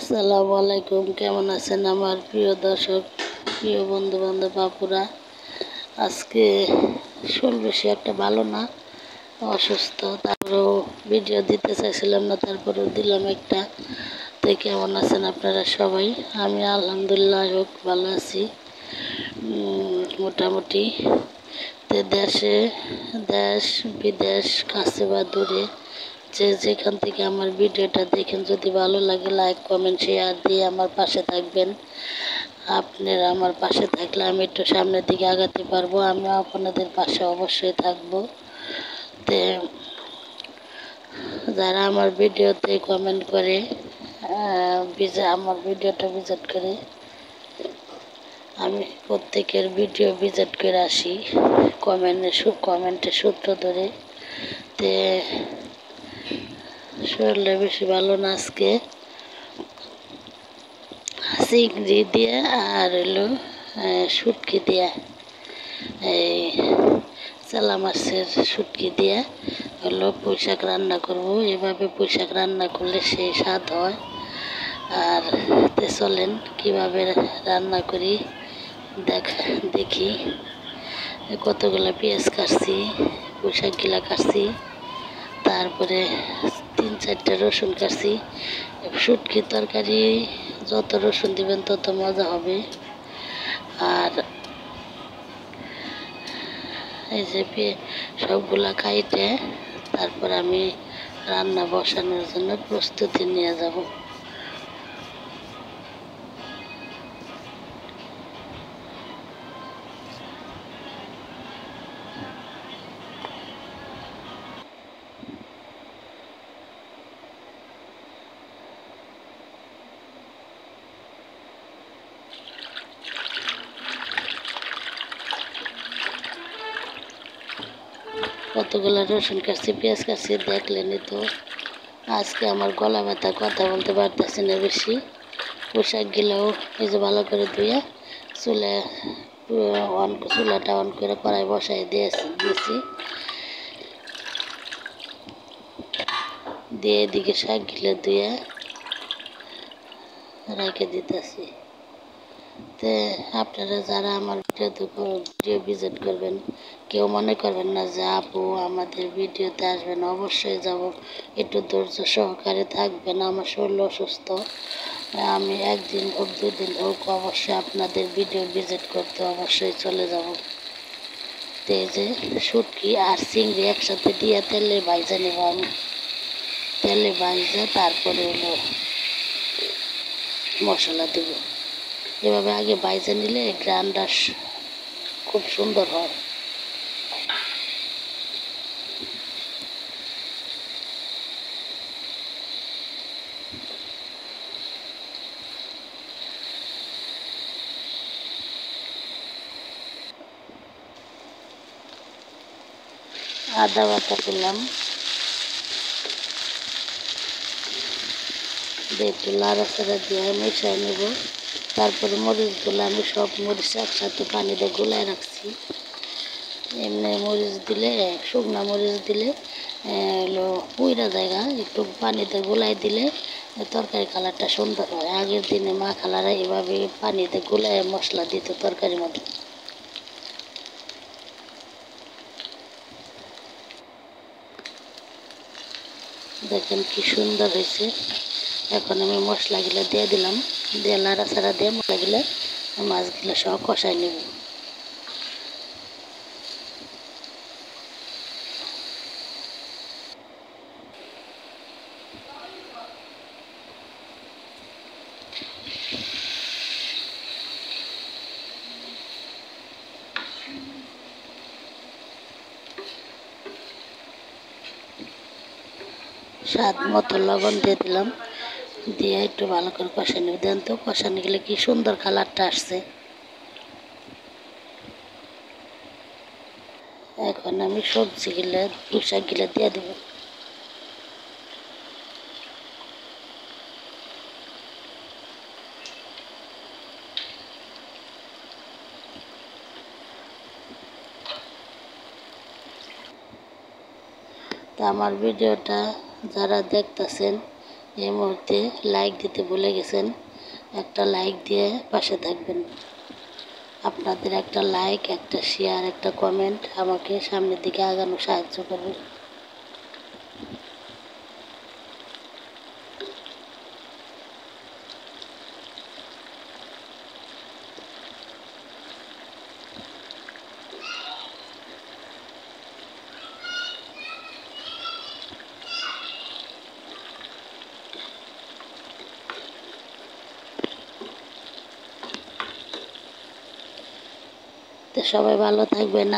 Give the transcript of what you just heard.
আসসালামু আলাইকুম। কেমন আছেন আমার প্রিয় দর্শক, প্রিয় বন্ধু বান্ধব বাপুরা? আজকে শরীর বেশি একটা ভালো না, অসুস্থ। তারপরেও ভিডিও দিতে চাইছিলাম না, তারপরেও দিলাম একটা। তো কেমন আছেন আপনারা সবাই? আমি আলহামদুলিল্লাহ হোক ভালো আছি মোটামুটি। তো দেশ বিদেশ কাছে বা দূরে যে যেখান থেকে আমার ভিডিওটা দেখেন, যদি ভালো লাগে লাইক কমেন্ট শেয়ার দিয়ে আমার পাশে থাকবেন। আপনারা আমার পাশে থাকলে আমি একটু সামনের দিকে আগাতে পারবো। আমিও আপনাদের পাশে অবশ্যই থাকবো। তে যারা আমার ভিডিওতে কমেন্ট করে, আমার ভিডিওটা ভিজিট করে, আমি প্রত্যেকের ভিডিও ভিজিট করে আসি কমেন্টের সূত্র ধরে। তে শরীরটা বেশি ভালো না আজকে। চিংড়ি দিয়ে আর হলো শুটকি দিয়ে, এই চালা মাছের শুটকি দিয়ে হলো পুঁইশাক রান্না করবো। এভাবে পুঁইশাক রান্না করলে সেই স্বাদ হয়। আর চলেন কীভাবে রান্না করি দেখি। কতগুলো পেঁয়াজ কাটছি, পুঁইশাকগুলা কাটছি, তারপরে 3-4টা রসুন কাটছি। শুটকির তরকারি যত রসুন দিবেন তত মজা হবে। আর এই যে সবগুলা কাইটে তারপর আমি রান্না বসানোর জন্য প্রস্তুতি নিয়ে যাব। কতগুলো রসুন কাটছি, পেঁয়াজ কাটছি, দেখলেনই তো। আজকে আমার গলা ব্যথা, কথা বলতে পারতেছি না বেশি। পোশাকগুলোও এই যে ভালো করে ধুয়ে চুলাটা অন করে কড়াই বসাই দিয়েছি দিয়ে এদিকে শাকগুলো ধুয়ে রেখে দিতেছি। তে আপনারা যারা আমার ভিডিও ভিজিট করবেন, কেউ মনে করবেন না যে আপু আমাদের ভিডিওতে আসবেন। অবশ্যই যাব, একটু ধৈর্য সহকারে থাকবেন। আমার শরীর অসুস্থ, আমি একদিন হোক 2 দিন হোক অবশ্যই আপনাদের ভিডিও ভিজিট করতে অবশ্যই চলে যাব। তো এই যে শুটকি আর চিংড়ি একসাথে দিয়ে তেলে ভাজা নেব আমি। তেলে ভাজা তারপরে হলো মশলা দেব। এভাবে আগে ভাজা নিলে গ্রানটা খুব সুন্দর হয়। আদা বাটা দিলাম, একটু লাড়াচাড়া দিয়ে মিশিয়ে নেব। তারপরে মরিচগুলো আমি সব মরিচ একসাথে পানিতে গুলায় রাখছি। এমনি মরিচ দিলে, শুকনা মরিচ দিলে হলো পুইরা জায়গা, একটু পানিতে গুলাই দিলে তরকারি কালারটা সুন্দর হয়। আগের দিনে মা খালারা এভাবে পানিতে গুলায় মশলা দিত তরকারির মধ্যে। দেখেন কি সুন্দর হয়েছে। এখন আমি মশলাগুলো দিয়ে দিলাম, দিয়ে লাড়াচাড়া দিয়ে মশলাগুলো মাছগুলো সব কষাই নেব। স্বাদ মতো লবণ দিয়ে দিলাম, দিয়ে একটু ভালো করে কষানি দেন। তো কষানি গেলে কি সুন্দর কালারটা আসছে। এখন আমি সবজিগুলো পুঁইশাকগুলো দিয়ে দেবো। তা আমার ভিডিওটা যারা দেখতেছেন এই মুহূর্তে লাইক দিতে ভুলে গেছেন, একটা লাইক দিয়ে পাশে থাকবেন। আপনাদের একটা লাইক, একটা শেয়ার, একটা কমেন্ট আমাকে সামনের দিকে আগানো সাহায্য করবে। তো সবাই ভালো থাকবেন।